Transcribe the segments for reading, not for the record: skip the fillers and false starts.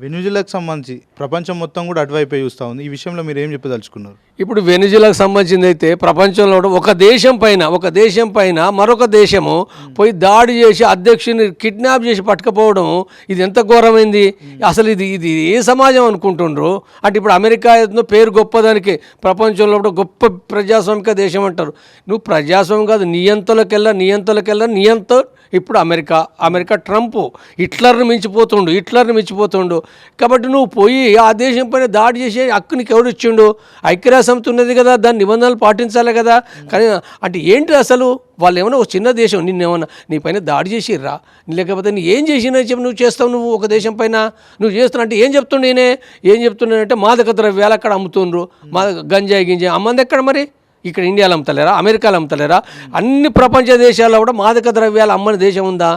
వెనిజులాకు సంబంధించి ప్రపంచం మొత్తం కూడా అటువైపే చూస్తూ ఉంది. ఈ విషయంలో మీరు ఏం చెప్పదలుచుకున్నారు? ఇప్పుడు వెనిజులాకు సంబంధించింది అయితే ప్రపంచంలో ఒక దేశం పైన మరొక దేశము పోయి దాడి చేసి అధ్యక్షుని కిడ్నాప్ చేసి పట్టుకపోవడం ఇది ఎంత ఘోరమైంది. అసలు ఇది ఏ సమాజం అనుకుంటుండ్రు అంటే ఇప్పుడు అమెరికా పేరు గొప్పదానికి ప్రపంచంలో గొప్ప ప్రజాస్వామిక దేశం అంటారు. నువ్వు ప్రజాస్వామ్యం కాదు, నియంతో ఇప్పుడు అమెరికా ట్రంప్ హిట్లర్ని మించిపోతుండు. కాబట్టి నువ్వు పోయి ఆ దేశం పైన దాడి చేసే హక్కు నీకు ఎవరు ఇచ్చిండు? ఐక్యరాజ్యసమితి ఉన్నది కదా, దాని నిబంధనలు పాటించాలి కదా. కానీ అంటే ఏంటి అసలు వాళ్ళు ఏమైనా ఒక చిన్న దేశం నిన్నేమన్నా నీ పైన దాడి చేసిర్రా, లేకపోతే నీ ఏం చేసినా చెప్పి నువ్వు చేస్తావు, నువ్వు ఒక దేశం పైన నువ్వు చేస్తున్నావు అంటే ఏం చెప్తున్నానంటే మాదక ద్రవ్యాలు అక్కడ అమ్ముతుండ్రు, గంజాయి అమ్మంది ఎక్కడ మరి? ఇక్కడ ఇండియాలో అమ్ముతలేరా, అమెరికాలో అమ్ముతలేరా? అన్ని ప్రపంచ దేశాల్లో కూడా మాదక ద్రవ్యాలు అమ్మని దేశం ఉందా?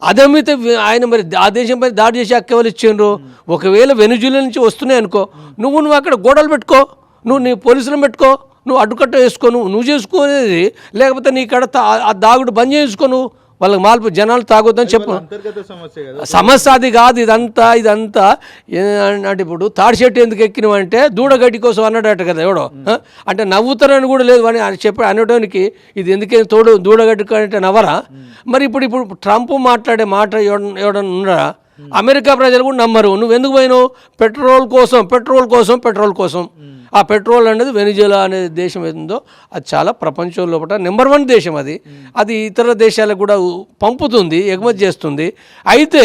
అదమ్మితే ఆయన మరి ఆ దేశంపై దాడి చేసి అక్కెవరు ఇచ్చిండ్రు? ఒకవేళ వెనుజులా నుంచి వస్తున్నాయి అనుకో, నువ్వు అక్కడ గోడలు పెట్టుకో, నువ్వు నీ పోలీసులను పెట్టుకో, నువ్వు అడ్డుకట్ట వేసుకో, నువ్వు చేసుకోనేది, లేకపోతే నీ కాడ ఆ దాగుడు బంద్ చేసుకో, నువ్వు వాళ్ళకి మాల్పు జనాలు తాగొద్దని చెప్పు. సమస్య అది కాదు. ఇదంతా అంటే ఇప్పుడు తాడి చెట్టు ఎందుకు ఎక్కినవంటే దూడగడ్డి కోసం అన్నాడట కదా ఎవడో. అంటే నవ్వుతారని కూడా లేదు అని చెప్పి అనడానికి ఇది ఎందుకే దూడగడ్డి అంటే నవ్వరా? మరి ఇప్పుడు ట్రంప్ మాట్లాడే మాట ఎవడన్నా ఉన్నారా? అమెరికా ప్రజలు కూడా నమ్మరు. నువ్వు ఎందుకు పోయినావు? పెట్రోల్ కోసం. ఆ పెట్రోల్ అనేది వెనిజులా అనే దేశం ఏందో అది చాలా ప్రపంచం లోపల నెంబర్ 1 దేశం. అది ఇతర దేశాలకు కూడా పంపుతుంది, ఎగుమతి చేస్తుంది. అయితే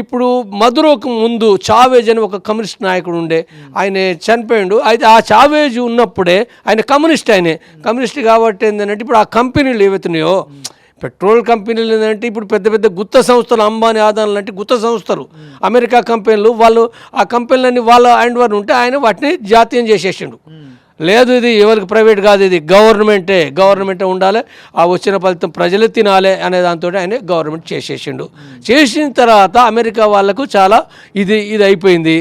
ఇప్పుడు మదురోకు ముందు చావేజ్ అని ఒక కమ్యూనిస్ట్ నాయకుడు ఉండే, ఆయన చనిపోయిండు. అయితే ఆ చావేజ్ ఉన్నప్పుడే ఆయన కమ్యూనిస్ట్ కాబట్టి ఏంటంటే ఇప్పుడు ఆ కంపెనీలు ఏవైతున్నాయో పెట్రోల్ కంపెనీలు ఏంటంటే ఇప్పుడు పెద్ద గుత్త సంస్థలు, అంబానీ ఆదాలు అంటే గుత్త సంస్థలు, అమెరికా కంపెనీలు, వాళ్ళు ఆ కంపెనీలన్నీ వాళ్ళ హ్యాండ్ ఓవర్ ఉంటే ఆయన వాటిని జాతీయం చేసేసిండు. లేదు ఇది ఎవరికి ప్రైవేట్ కాదు, ఇది గవర్నమెంటే ఉండాలి, ఆ వచ్చిన ఫలితం ప్రజలు తినాలి అనే దాంతో ఆయన గవర్నమెంట్ చేసిన తర్వాత అమెరికా వాళ్ళకు చాలా ఇది అయిపోయింది.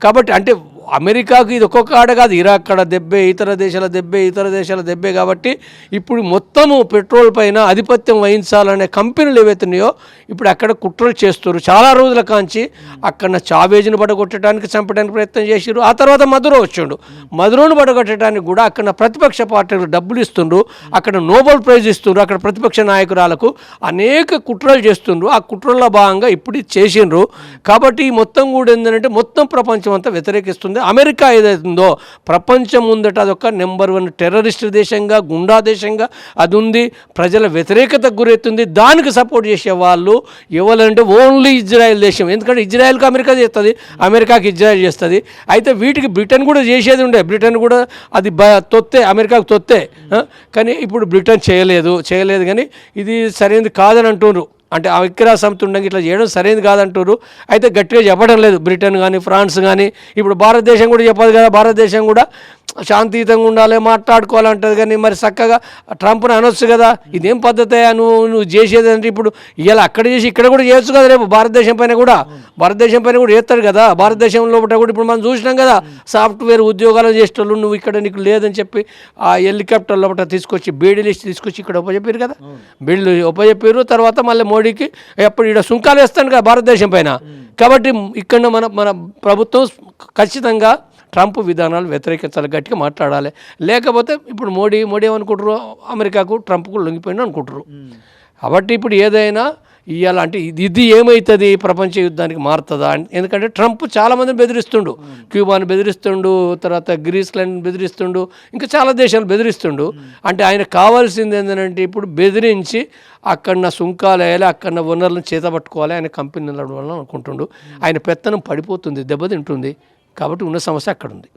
కాబట్టి అంటే అమెరికాకు ఇది ఒక్కొక్క ఆడ కాదు, ఇరాక్ కాడ దెబ్బే, ఇతర దేశాల దెబ్బే. కాబట్టి ఇప్పుడు మొత్తము పెట్రోల్ పైన ఆధిపత్యం వహించాలనే కంపెనీలు ఏవైతున్నాయో ఇప్పుడు అక్కడ కుట్రలు చేస్తారు. చాలా రోజుల కాంచి అక్కడ చావేజ్ని పడగొట్టడానికి, చంపడానికి ప్రయత్నం చేసారు. ఆ తర్వాత మదురోను పడగొట్టడానికి కూడా అక్కడ ప్రతిపక్ష పార్టీలకు డబ్బులు ఇస్తుండ్రు, అక్కడ నోబెల్ ప్రైజ్ ఇస్తుండ్రు, అక్కడ ప్రతిపక్ష నాయకురాలకు అనేక కుట్రలు చేస్తుండ్రు. ఆ కుట్రల్లో భాగంగా ఇప్పుడు చేసిండ్రు. కాబట్టి మొత్తం కూడా ఏంటంటే మొత్తం ప్రపంచం అంతా వ్యతిరేకిస్తుంది. అమెరికా ఏదైతుందో ప్రపంచం ముందట అదొక నెంబర్ 1 టెర్రరిస్ట్ దేశంగా, గుండా దేశంగా అది ఉంది. ప్రజల వ్యతిరేకతకు గురవుతుంది. దానికి సపోర్ట్ చేసే వాళ్ళు ఎవరంటే ఓన్లీ ఇజ్రాయెల్ దేశం. ఎందుకంటే ఇజ్రాయెల్కి అమెరికా చేస్తుంది, అమెరికాకి ఇజ్రాయెల్ చేస్తుంది. అయితే వీటికి బ్రిటన్ కూడా చేసేది ఉండే, బ్రిటన్ కూడా అది అమెరికాకు తొత్తే. కానీ ఇప్పుడు బ్రిటన్ చేయలేదు. కానీ ఇది సరైనది కాదని అంటున్నారు. అంటే ఐక్యరాజ్యసమితి ఉండగా ఇట్లా చేయడం సరైనది కాదంటారు. అయితే గట్టిగా చెప్పడం లేదు బ్రిటన్ కానీ, ఫ్రాన్స్ కానీ. ఇప్పుడు భారతదేశం కూడా చెప్పదు కదా, భారతదేశం కూడా శాంతియుతంగా ఉండాలి, మాట్లాడుకోవాలంటది. కానీ మరి చక్కగా ట్రంప్ని అనొచ్చు కదా, ఇదేం పద్ధతి నువ్వు చేసేది అంటే ఇప్పుడు ఇలా అక్కడ చేసి ఇక్కడ కూడా చేయొచ్చు కదా, రేపు భారతదేశం పైన కూడా చేస్తాడు కదా. భారతదేశం లోపల కూడా ఇప్పుడు మనం చూసినాం కదా, సాఫ్ట్వేర్ ఉద్యోగాలు చేసేటోళ్ళు నువ్వు ఇక్కడ నీకు లేదని చెప్పి ఆ హెలికాప్టర్ లోపల తీసుకొచ్చి బీడీ లిస్ట్ తీసుకొచ్చి ఇక్కడ ఉపజెప్పారు కదా, బీడీలు ఉపజెప్పారు. తర్వాత మళ్ళీ మోడీకి ఎప్పుడు ఇక్కడ సుంకాలు వేస్తాను కదా భారతదేశం పైన. కాబట్టి ఇక్కడ మన ప్రభుత్వం ఖచ్చితంగా ట్రంప్ విధానాలు వ్యతిరేకించాలి, గట్టిగా మాట్లాడాలి. లేకపోతే ఇప్పుడు మోడీ ఏమనుకుంటారు, అమెరికాకు ట్రంప్కు లొంగిపోయింది అనుకుంటారు. కాబట్టి ఇప్పుడు ఏదైనా ఇవాళ అంటే ఇది ఏమవుతుంది, ప్రపంచ యుద్ధానికి మారుతుందా? ఎందుకంటే ట్రంప్ చాలామందిని బెదిరిస్తుండు, క్యూబాని బెదిరిస్తుండు, తర్వాత గ్రీస్లాండ్ బెదిరిస్తుండు, ఇంకా చాలా దేశాలు బెదిరిస్తుండు. అంటే ఆయన కావాల్సింది ఏంటంటే ఇప్పుడు బెదిరించి అక్కడ సుంకాలు వేయాలి, అక్కడ వనరులను చేతబట్టుకోవాలి, ఆయన కంపెనీ నిలబడాలని అనుకుంటుండు. ఆయన పెత్తనం పడిపోతుంది, దెబ్బతింటుంది. కాబట్టి ఉన్న సమస్య అక్కడ ఉంది.